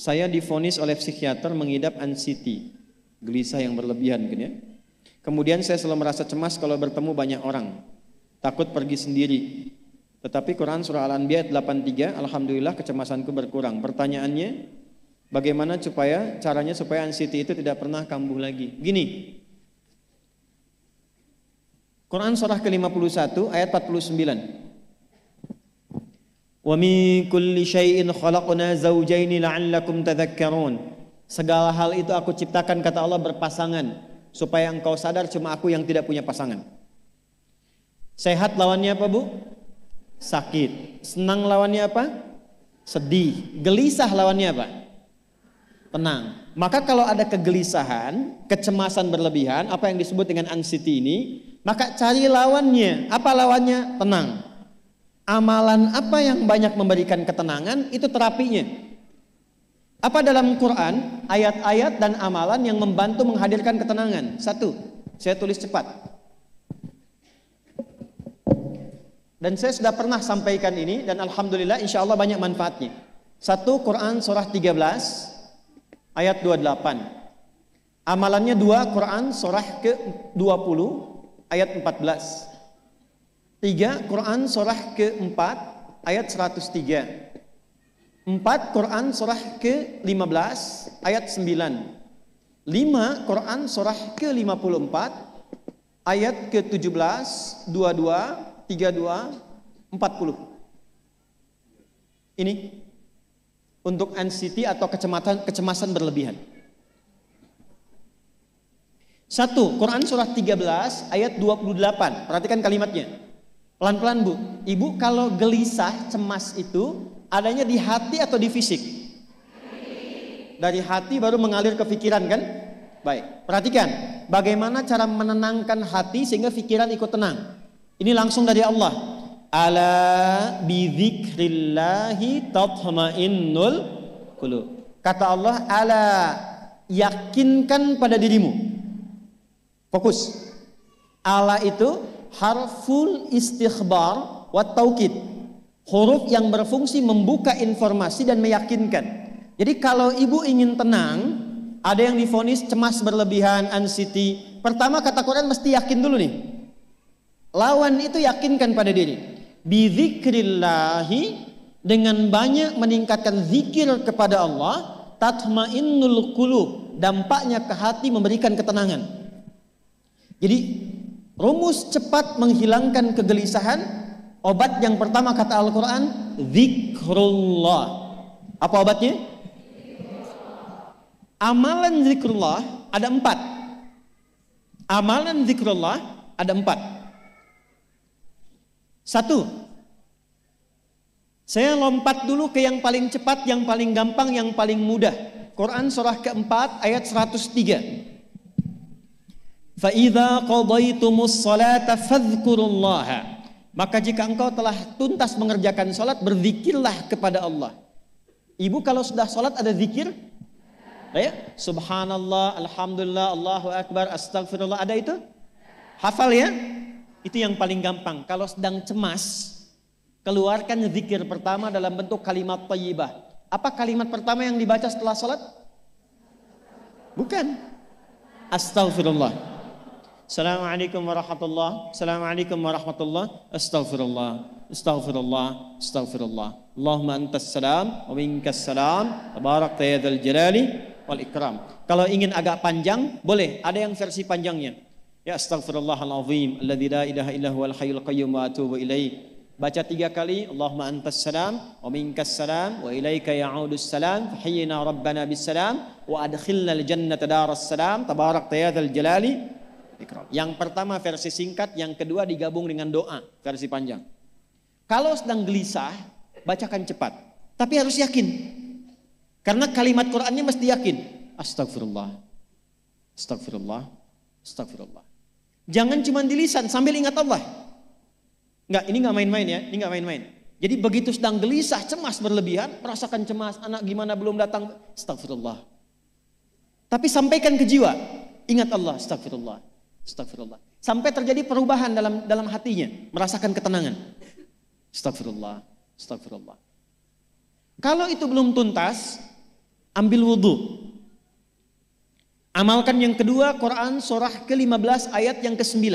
Saya divonis oleh psikiater mengidap anxiety, gelisah yang berlebihan mungkin ya. Kemudian saya selalu merasa cemas kalau bertemu banyak orang, takut pergi sendiri. Tetapi Quran surah Al-Anbiya 83, alhamdulillah kecemasanku berkurang. Pertanyaannya, bagaimana caranya supaya anxiety itu tidak pernah kambuh lagi? Gini, Quran surah ke-51 ayat 49. Wa min kulli syai'in khalaqna zawjaini la'allakum tadhakkarun. Segala hal itu aku ciptakan, kata Allah, berpasangan supaya engkau sadar cuma aku yang tidak punya pasangan. Sehat lawannya apa, Bu? Sakit. Senang lawannya apa? Sedih. Gelisah lawannya apa? Tenang. Maka kalau ada kegelisahan, kecemasan berlebihan, apa yang disebut dengan anxiety ini, maka cari lawannya. Apa lawannya? Tenang. Amalan apa yang banyak memberikan ketenangan, itu terapinya. Apa dalam Quran, ayat-ayat dan amalan yang membantu menghadirkan ketenangan? Satu, saya tulis cepat. Dan saya sudah pernah sampaikan ini dan alhamdulillah insya Allah banyak manfaatnya. Satu, Quran surah 13 ayat 28. Amalannya dua, Quran surah ke-20 ayat 14. Tiga, Quran surah ke-4 ayat 103. 4, Quran surah ke-15 ayat 9. 5, Quran surah ke-54 ayat ke-17, 22, 32, 40. Ini untuk anxiety atau kecemasan berlebihan. 1, Quran surah 13 ayat 28. Perhatikan kalimatnya. Pelan-pelan, Bu. Ibu kalau gelisah, cemas itu adanya di hati atau di fisik? Dari hati baru mengalir ke pikiran kan? Baik, perhatikan bagaimana cara menenangkan hati sehingga pikiran ikut tenang. Ini langsung dari Allah. Ala bidzikrillahi tatma'innul qulub. Kata Allah, ala, yakinkan pada dirimu. Fokus. Ala itu harful istikhbar wa taukid, huruf yang berfungsi membuka informasi dan meyakinkan. Jadi kalau ibu ingin tenang, ada yang divonis cemas berlebihan, anxiety, pertama kata Quran mesti yakin dulu nih. Lawan itu yakinkan pada diri. Bidzikrillahi, dengan banyak meningkatkan zikir kepada Allah, tatmainnul qulub, dampaknya ke hati memberikan ketenangan. Jadi rumus cepat menghilangkan kegelisahan, obat yang pertama kata Al-Quran, zikrullah. Apa obatnya? Amalan zikrullah ada 4. Amalan zikrullah ada 4. 1, saya lompat dulu ke yang paling cepat, yang paling gampang, yang paling mudah. Quran surah ke-4 ayat 103. فَإِذَا قَضَيْتُمُ الصَّلَاةَ فَاذْكُرُوا اللَّهَ. Maka jika engkau telah tuntas mengerjakan salat, berzikirlah kepada Allah. Ibu kalau sudah salat ada zikir? Ya? Subhanallah, alhamdulillah, Allahu akbar, astagfirullah, ada itu? Hafal ya? Itu yang paling gampang. Kalau sedang cemas, keluarkan zikir pertama dalam bentuk kalimat thayyibah. Apa kalimat pertama yang dibaca setelah salat? Bukan. Astagfirullah. Assalamualaikum warahmatullah. Assalamualaikum warahmatullah. Astaghfirullah. Astaghfirullah. Astaghfirullah. Allahumma antas salam wa minkas salam. Tabarakta ya dzal jalali wal ikram. Kalau ingin agak panjang, boleh. Ada yang versi panjangnya. Ya astaghfirullahalazim alladzi la ilaha illa huwal hayyul qayyum wa atubu ilaih. Baca 3 kali. Allahumma antas salam wa minkas salam wa ilaika ya'udus salam. Fahayyina rabbana bis salam wa adkhilna al jannata daras salam. Tabarakta ya dzal jalali. Yang pertama versi singkat, yang kedua digabung dengan doa versi panjang. Kalau sedang gelisah, bacakan cepat, tapi harus yakin, karena kalimat Qurannya mesti yakin. Astagfirullah, astagfirullah, astagfirullah. Jangan cuma di lisan sambil ingat Allah. Enggak, ini enggak main-main ya, ini enggak main-main. Jadi begitu sedang gelisah, cemas berlebihan, merasakan cemas, anak gimana belum datang, astagfirullah. Tapi sampaikan ke jiwa, ingat Allah, astagfirullah. Astagfirullah. Sampai terjadi perubahan dalam hatinya, merasakan ketenangan. Astagfirullah, astagfirullah. Kalau itu belum tuntas, ambil wudhu. Amalkan yang kedua, Quran surah ke-15 ayat yang ke-9.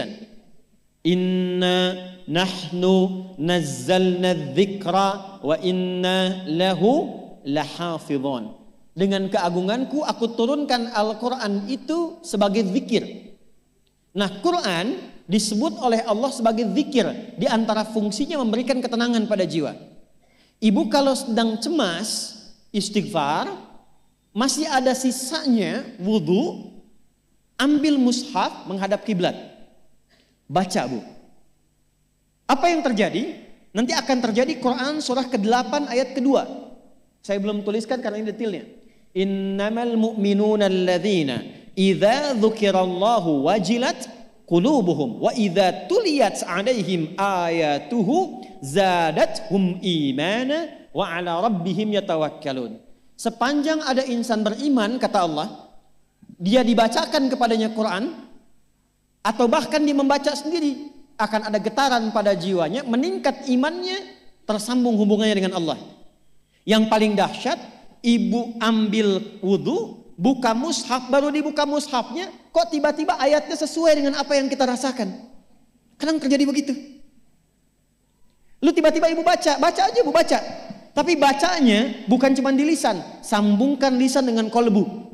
Inna nahnu nazzalna dzikra wa inna lahu lahafidhun. Dengan keagunganku aku turunkan Al-Quran itu sebagai zikir. Nah, Quran disebut oleh Allah sebagai zikir. Di antara fungsinya memberikan ketenangan pada jiwa. Ibu kalau sedang cemas, istighfar, masih ada sisanya wudhu, ambil mushaf menghadap kiblat. Baca, Bu. Apa yang terjadi? Nanti akan terjadi Quran surah ke-8 ayat kedua. Saya belum tuliskan karena ini detailnya. Innamal mu'minuna alladzina idza dzukirallahu wajilat qulubuhum wa idza tuliyat 'alaihim ayatuhu zadathum imana wa 'ala rabbihim yatawakkalun. Sepanjang ada insan beriman, kata Allah, dia dibacakan kepadanya Quran atau bahkan dia membaca sendiri, akan ada getaran pada jiwanya, meningkat imannya, tersambung hubungannya dengan Allah. Yang paling dahsyat, ibu ambil wudhu, buka mushaf, baru dibuka mushafnya, kok tiba-tiba ayatnya sesuai dengan apa yang kita rasakan. Kadang terjadi begitu. Lu tiba-tiba ibu baca aja ibu baca. Tapi bacanya bukan cuma di lisan, sambungkan lisan dengan kolbu.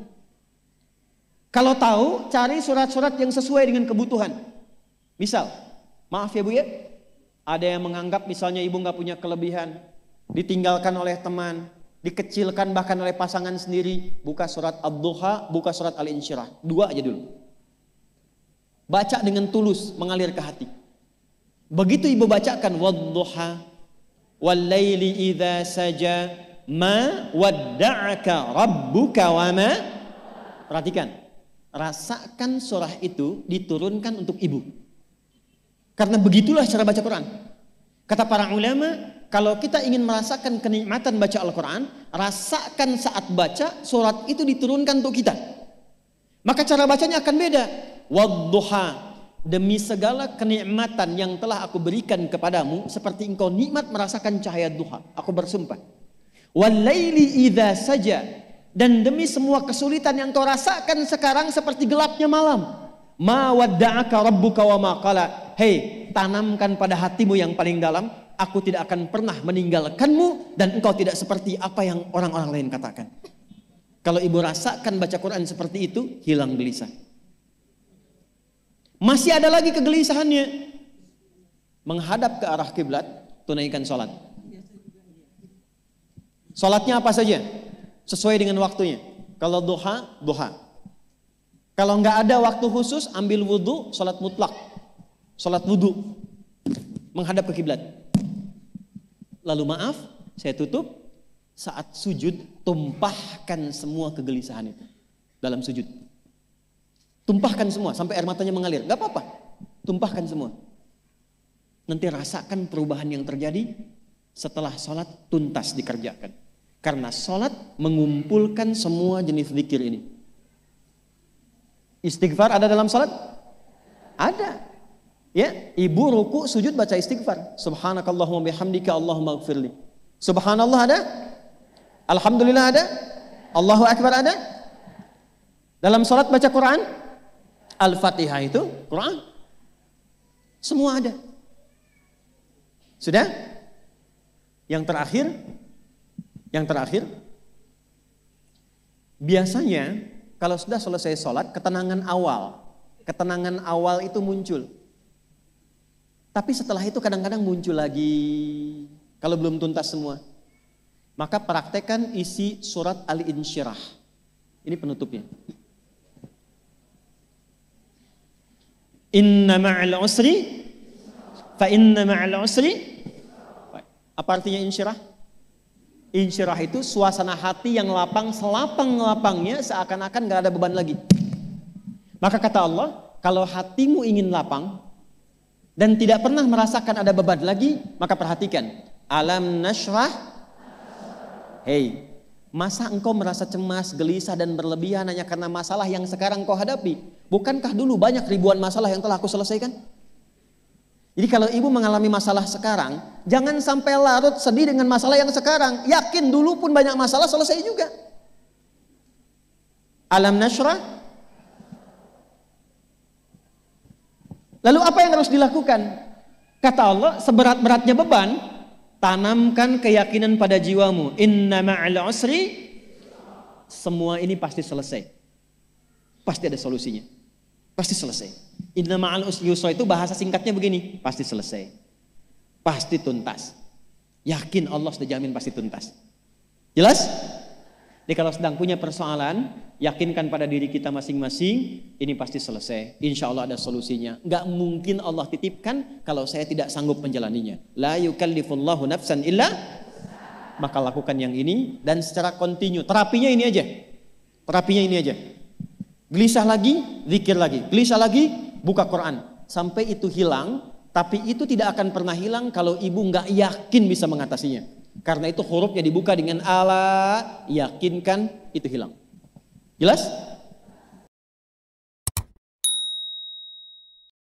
Kalau tahu, cari surat-surat yang sesuai dengan kebutuhan. Misal, maaf ya Bu ya, ada yang menganggap misalnya ibu nggak punya kelebihan, ditinggalkan oleh teman, dikecilkan bahkan oleh pasangan sendiri, buka surat Ad-Duha, buka surat Al-Insyirah. 2 aja dulu. Baca dengan tulus, mengalir ke hati. Begitu ibu bacakan Wad-Duha wal-laili idza saja ma wadda'aka rabbuka wa ma. Perhatikan, rasakan surah itu diturunkan untuk ibu. Karena begitulah cara baca Quran. Kata para ulama, kalau kita ingin merasakan kenikmatan baca Al-Quran, rasakan saat baca surat itu diturunkan untuk kita. Maka cara bacanya akan beda. Wadduha, demi segala kenikmatan yang telah aku berikan kepadamu, seperti engkau nikmat merasakan cahaya duha, aku bersumpah. Walaili idza saja, dan demi semua kesulitan yang kau rasakan sekarang seperti gelapnya malam. Ma wadda'aka rabbuka wa ma qala. Hei, tanamkan pada hatimu yang paling dalam, aku tidak akan pernah meninggalkanmu dan engkau tidak seperti apa yang orang-orang lain katakan. Kalau ibu rasakan baca Quran seperti itu, hilang gelisah. Masih ada lagi kegelisahannya. Menghadap ke arah kiblat, tunaikan sholat. Sholatnya apa saja? Sesuai dengan waktunya. Kalau duha, duha. Kalau nggak ada waktu khusus, ambil wudhu, sholat mutlak. Sholat wudhu. Menghadap ke kiblat. Lalu maaf, saya tutup. Saat sujud, tumpahkan semua kegelisahan itu dalam sujud. Tumpahkan semua sampai air matanya mengalir. Gak apa-apa, tumpahkan semua. Nanti rasakan perubahan yang terjadi setelah sholat tuntas dikerjakan. Karena sholat mengumpulkan semua jenis zikir ini. Istighfar ada dalam sholat? Ada. Ya, ibu ruku sujud baca istighfar. Subhanakallahumma bihamdika Allahumma ighfirli. Subhanallah ada? Alhamdulillah ada? Allahu Akbar ada? Dalam sholat baca Quran? Al-Fatihah itu Quran. Semua ada. Sudah? Yang terakhir, biasanya kalau sudah selesai sholat, ketenangan awal itu muncul. Tapi setelah itu kadang-kadang muncul lagi, kalau belum tuntas semua. Maka praktekkan isi surat Al-Insyirah. Ini penutupnya. Inna ma'al usri fa inna ma'al usri. Apa artinya insyirah? Insyirah itu suasana hati yang lapang, selapang-lapangnya seakan-akan gak ada beban lagi. Maka kata Allah, kalau hatimu ingin lapang dan tidak pernah merasakan ada beban lagi, maka perhatikan. Alam nashrah. Hei, masa engkau merasa cemas, gelisah dan berlebihan hanya karena masalah yang sekarang kau hadapi? Bukankah dulu banyak ribuan masalah yang telah aku selesaikan? Jadi kalau ibu mengalami masalah sekarang, jangan sampai larut sedih dengan masalah yang sekarang. Yakin dulu pun banyak masalah selesai juga. Alam nashrah. Lalu apa yang harus dilakukan? Kata Allah, seberat-beratnya beban, tanamkan keyakinan pada jiwamu. Inna ma'al usri, semua ini pasti selesai. Pasti ada solusinya. Pasti selesai. Inna ma'al usri yusra itu bahasa singkatnya begini, pasti selesai. Pasti tuntas. Yakin Allah sudah jamin pasti tuntas. Jelas? Jadi kalau sedang punya persoalan, yakinkan pada diri kita masing-masing, ini pasti selesai. Insya Allah ada solusinya. Gak mungkin Allah titipkan kalau saya tidak sanggup menjalaninya. La yukallifullahu nafsan illa, maka lakukan yang ini dan secara kontinu. Terapinya ini aja. Terapinya ini aja. Gelisah lagi, zikir lagi. Gelisah lagi, buka Quran. Sampai itu hilang, tapi itu tidak akan pernah hilang kalau ibu gak yakin bisa mengatasinya. Karena itu hurufnya dibuka dengan ala, yakinkan, itu hilang. Jelas?